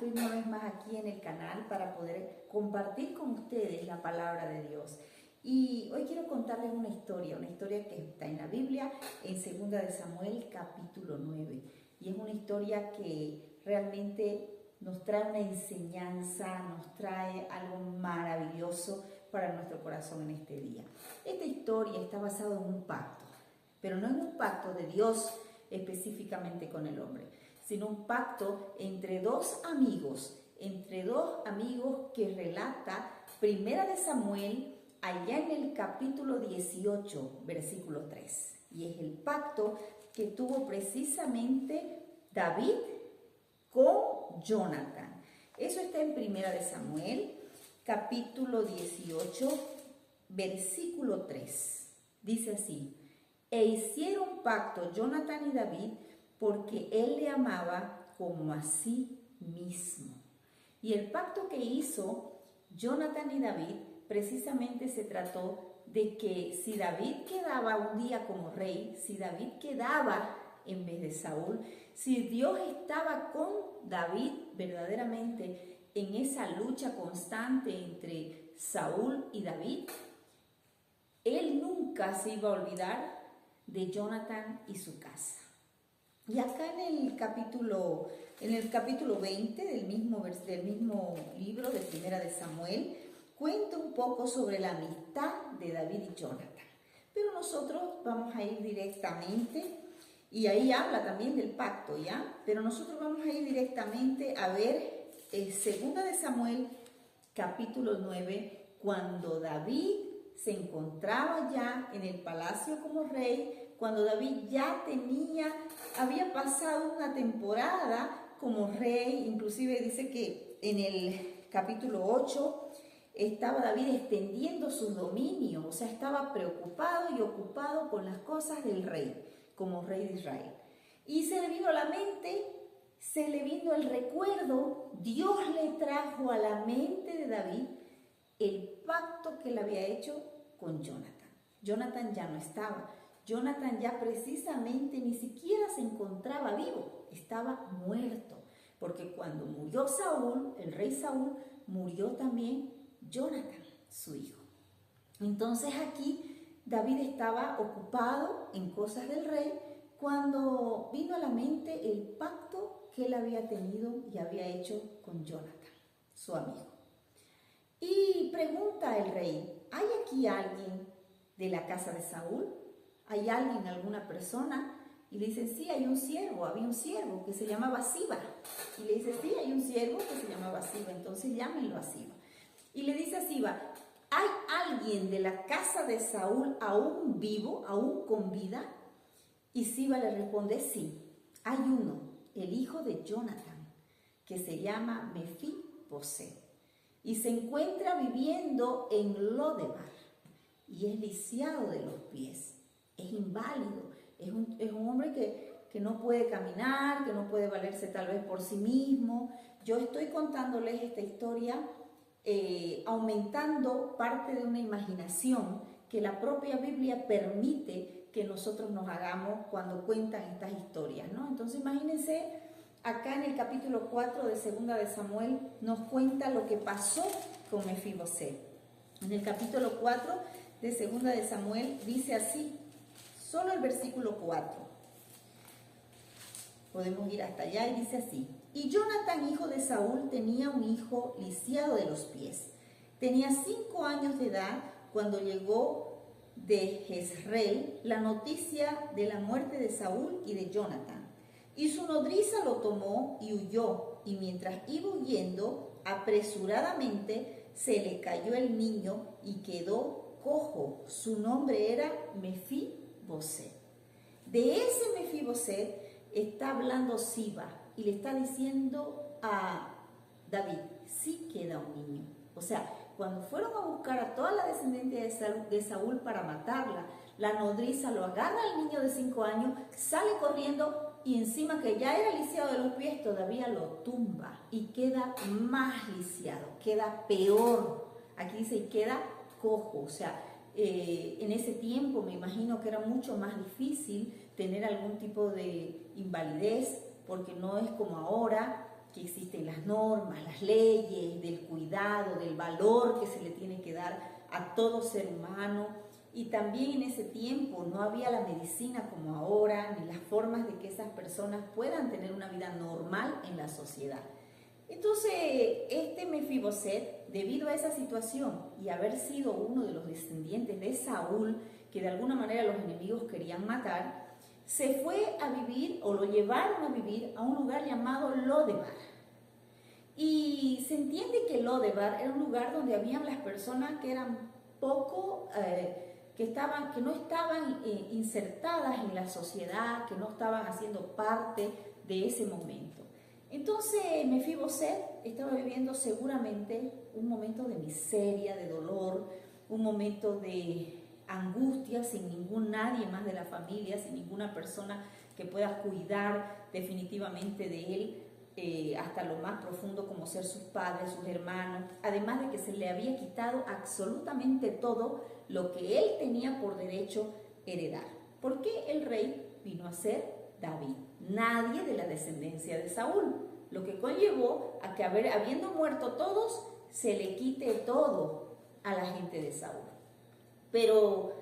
estoy una vez más aquí en el canal para poder compartir con ustedes la palabra de Dios. Y hoy quiero contarles una historia que está en la Biblia, en 2 de Samuel capítulo 9. Y es una historia que realmente nos trae una enseñanza, nos trae algo maravilloso para nuestro corazón en este día. Esta historia está basada en un pacto, pero no en un pacto de Dios específicamente con el hombre, sino un pacto entre dos amigos que relata 1 de Samuel allá en el capítulo 18, versículo 3. Y es el pacto que tuvo precisamente David con Jonathan. Eso está en 1 de Samuel, capítulo 18, versículo 3. Dice así: e hicieron pacto Jonathan y David, porque él le amaba como a sí mismo. Y el pacto que hizo Jonathan y David precisamente se trató de que si David quedaba un día como rey, si David quedaba en vez de Saúl, si Dios estaba con David verdaderamente en esa lucha constante entre Saúl y David, él nunca se iba a olvidar de Jonathan y su casa. Y acá en el capítulo 20 del mismo libro de 1 de Samuel, cuenta un poco sobre la amistad de David y Jonathan. Pero nosotros vamos a ir directamente, y ahí habla también del pacto, ¿ya? Pero nosotros vamos a ir directamente a ver 2 de Samuel, capítulo 9, cuando David se encontraba ya en el palacio como rey, cuando David ya había pasado una temporada como rey. Inclusive dice que en el capítulo 8 estaba David extendiendo su dominio, o sea, estaba preocupado y ocupado con las cosas del rey, como rey de Israel. Y se le vino a la mente, se le vino el recuerdo, Dios le trajo a la mente de David el pacto que él había hecho con Jonathan. Jonathan ya no estaba. Jonathan ya precisamente ni siquiera se encontraba vivo, estaba muerto. Porque cuando murió Saúl, el rey Saúl, murió también Jonathan, su hijo. Entonces aquí David estaba ocupado en cosas del rey cuando vino a la mente el pacto que él había tenido y había hecho con Jonathan, su amigo. Y pregunta el rey: ¿hay aquí alguien de la casa de Saúl? ¿Hay alguien, alguna persona? Y le dice: sí, hay un siervo, había un siervo que se llamaba Siba. Y le dice: sí, hay un siervo que se llamaba Siba, entonces llámenlo a Siba. Y le dice a Siba: ¿hay alguien de la casa de Saúl aún vivo, aún con vida? Y Siba le responde: sí, hay uno, el hijo de Jonathan, que se llama Mefiboset, y se encuentra viviendo en Lodebar, y es lisiado de los pies, es inválido, es un hombre que no puede caminar, que no puede valerse tal vez por sí mismo. Yo estoy contándoles esta historia aumentando parte de una imaginación que la propia Biblia permite que nosotros nos hagamos cuando cuentan estas historias, ¿no? Entonces imagínense, acá en el capítulo 4 de 2 de Samuel nos cuenta lo que pasó con Mefiboset. En el capítulo 4 de 2 de Samuel dice así, solo el versículo 4. Podemos ir hasta allá y dice así: y Jonathan, hijo de Saúl, tenía un hijo lisiado de los pies. Tenía 5 años de edad cuando llegó de Jezreel la noticia de la muerte de Saúl y de Jonathan. Y su nodriza lo tomó y huyó, y mientras iba huyendo, apresuradamente se le cayó el niño y quedó cojo. Su nombre era Mefiboset. De ese Mefiboset está hablando Siba y le está diciendo a David: sí queda un niño. O sea, cuando fueron a buscar a toda la descendencia de Saúl para matarla, la nodriza lo agarra al niño de 5 años, sale corriendo y encima que ya era lisiado de los pies, todavía lo tumba y queda más lisiado, queda peor. Aquí dice: y queda cojo. O sea, en ese tiempo me imagino que era mucho más difícil tener algún tipo de invalidez, porque no es como ahora que existen las normas, las leyes, del cuidado, del valor que se le tiene que dar a todo ser humano. Y también en ese tiempo no había la medicina como ahora, ni las formas de que esas personas puedan tener una vida normal en la sociedad. Entonces, este Mefiboset, debido a esa situación y haber sido uno de los descendientes de Saúl, que de alguna manera los enemigos querían matar, se fue a vivir, o lo llevaron a vivir, a un lugar llamado Lodebar. Y se entiende que Lodebar era un lugar donde habían las personas que eran poco, que no estaban insertadas en la sociedad, que no estaban haciendo parte de ese momento. Entonces Mefiboset estaba viviendo seguramente un momento de miseria, de dolor, un momento de angustia, sin nadie más de la familia, sin ninguna persona que pueda cuidar definitivamente de él, hasta lo más profundo como ser sus padres, sus hermanos, además de que se le había quitado absolutamente todo lo que él tenía por derecho heredar. Porque el rey vino a ser David, nadie de la descendencia de Saúl, lo que conllevó a que habiendo muerto todos, se le quite todo a la gente de Saúl. Pero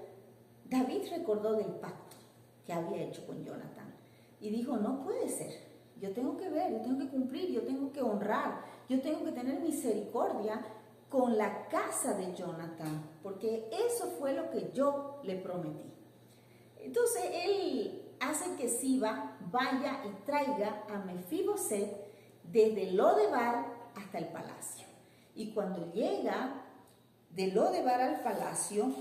David recordó del pacto que había hecho con Jonatán y dijo, no puede ser, yo tengo que ver, yo tengo que cumplir, yo tengo que honrar, yo tengo que tener misericordia con la casa de Jonatán, porque eso fue lo que yo le prometí. Entonces él hace que Siba vaya y traiga a Mefiboset desde Lodebar hasta el palacio. Y cuando llega de Lodebar al palacio,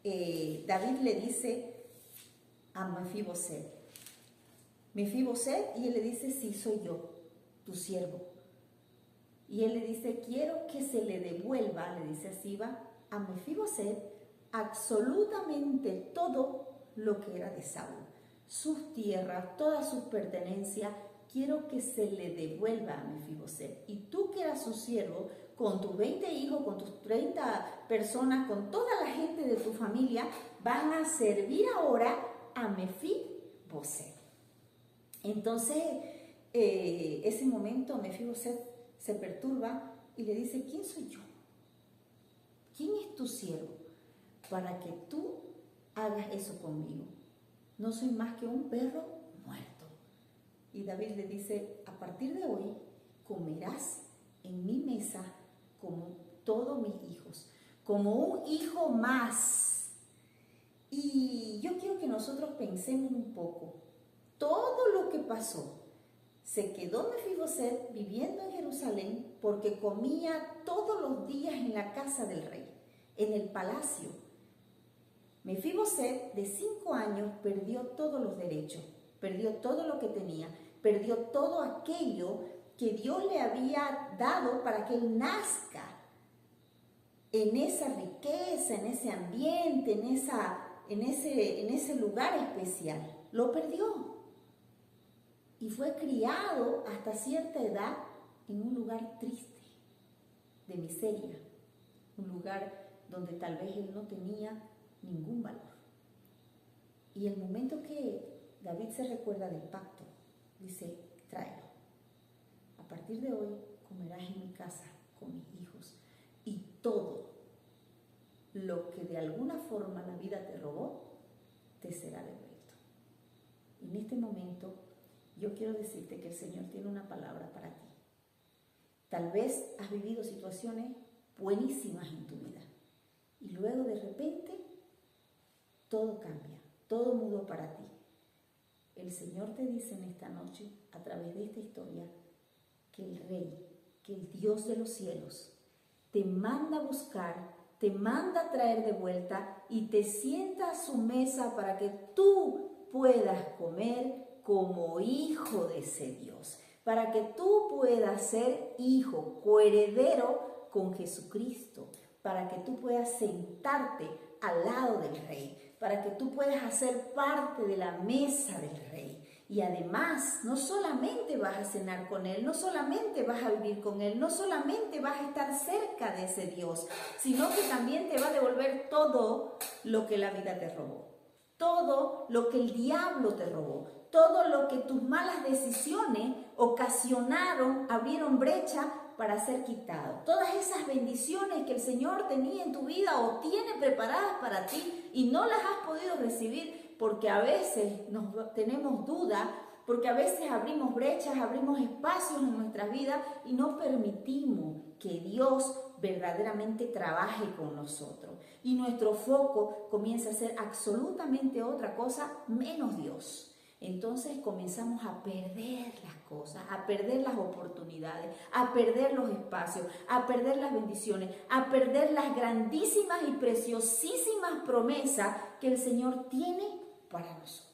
David le dice a Mefiboset, Mefiboset, y él le dice, sí, soy yo, tu siervo. Y él le dice, quiero que se le devuelva, le dice a Siba, a Mefiboset, absolutamente todo lo que era de Saúl, sus tierras, todas sus pertenencias, quiero que se le devuelva a Mefiboset. Y tú que eras su siervo, con tus 20 hijos, con tus 30 personas, con toda la gente de tu familia, van a servir ahora a Mefiboset. Entonces, ese momento Mefiboset se perturba y le dice, ¿quién soy yo? ¿Quién es tu siervo para que tú hagas eso conmigo? No soy más que un perro muerto. Y David le dice, a partir de hoy comerás en mi mesa como todos mis hijos, como un hijo más. Y yo quiero que nosotros pensemos un poco, todo lo que pasó. Se quedó Mefiboset viviendo en Jerusalén porque comía todos los días en la casa del rey, en el palacio. Mefiboset, de 5 años, perdió todos los derechos, perdió todo lo que tenía, perdió todo aquello que Dios le había dado para que él nazca en esa riqueza, en ese ambiente, en ese lugar especial. Lo perdió. Y fue criado hasta cierta edad en un lugar triste, de miseria, un lugar donde tal vez él no tenía ningún valor. Y el momento que David se recuerda del pacto, dice, tráelo. A partir de hoy comerás en mi casa con mis hijos y todo lo que de alguna forma la vida te robó, te será devuelto. En este momento, yo quiero decirte que el Señor tiene una palabra para ti. Tal vez has vivido situaciones buenísimas en tu vida y luego de repente todo cambia, todo mudó para ti. El Señor te dice en esta noche, a través de esta historia, que el Rey, que el Dios de los cielos, te manda a buscar, te manda a traer de vuelta y te sienta a su mesa para que tú puedas comer como hijo de ese Dios, para que tú puedas ser hijo, coheredero con Jesucristo, para que tú puedas sentarte al lado del Rey, para que tú puedas hacer parte de la mesa del Rey. Y además, no solamente vas a cenar con Él, no solamente vas a vivir con Él, no solamente vas a estar cerca de ese Dios, sino que también te va a devolver todo lo que la vida te robó, todo lo que el diablo te robó, todo lo que tus malas decisiones abrieron brecha para ser quitado. Todas esas bendiciones que el Señor tenía en tu vida o tiene preparadas para ti y no las has podido recibir porque a veces tenemos duda, porque a veces abrimos brechas, abrimos espacios en nuestras vidas y no permitimos que Dios verdaderamente trabaje con nosotros. Y nuestro foco comienza a ser absolutamente otra cosa menos Dios. Entonces comenzamos a perder las cosas, a perder las oportunidades, a perder los espacios, a perder las bendiciones, a perder las grandísimas y preciosísimas promesas que el Señor tiene para nosotros.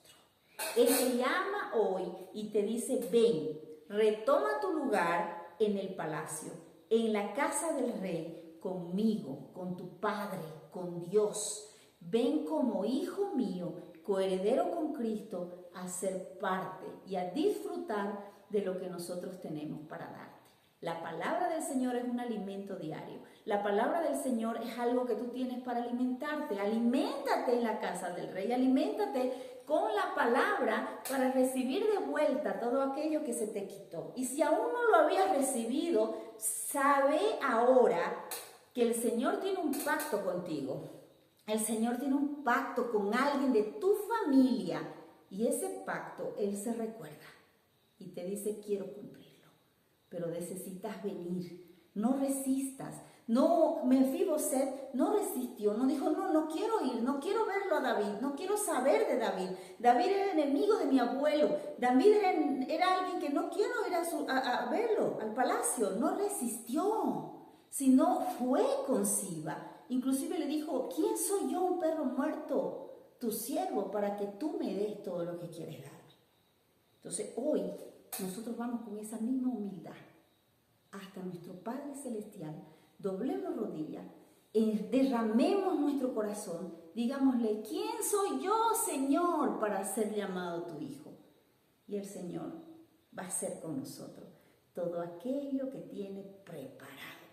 Él te llama hoy y te dice, ven, retoma tu lugar en el palacio, en la casa del rey, conmigo, con tu Padre, con Dios. Ven como hijo mío, coheredero con Cristo, a ser parte y a disfrutar de lo que nosotros tenemos para darte. La palabra del Señor es un alimento diario. La palabra del Señor es algo que tú tienes para alimentarte. Aliméntate en la casa del Rey, aliméntate con la palabra para recibir de vuelta todo aquello que se te quitó. Y si aún no lo habías recibido, sabe ahora que el Señor tiene un pacto contigo. El Señor tiene un pacto con alguien de tu familia y ese pacto Él se recuerda y te dice, quiero cumplirlo, pero necesitas venir, no resistas. No, Mefiboset no resistió, no dijo, no quiero ir, no quiero verlo a David, no quiero saber de David. David era enemigo de mi abuelo, David era alguien que no quiero ir a verlo al palacio. No resistió, sino fue con Siba. Inclusive le dijo, ¿quién soy yo, un perro muerto, tu siervo, para que tú me des todo lo que quieres darme? Entonces hoy nosotros vamos con esa misma humildad hasta nuestro Padre Celestial, doblemos rodillas, derramemos nuestro corazón, digámosle, ¿quién soy yo, Señor, para ser llamado tu hijo? Y el Señor va a hacer con nosotros todo aquello que tiene preparado.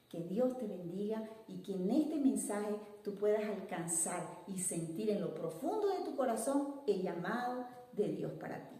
Que Dios te bendiga y que en este mensaje tú puedas alcanzar y sentir en lo profundo de tu corazón el llamado de Dios para ti.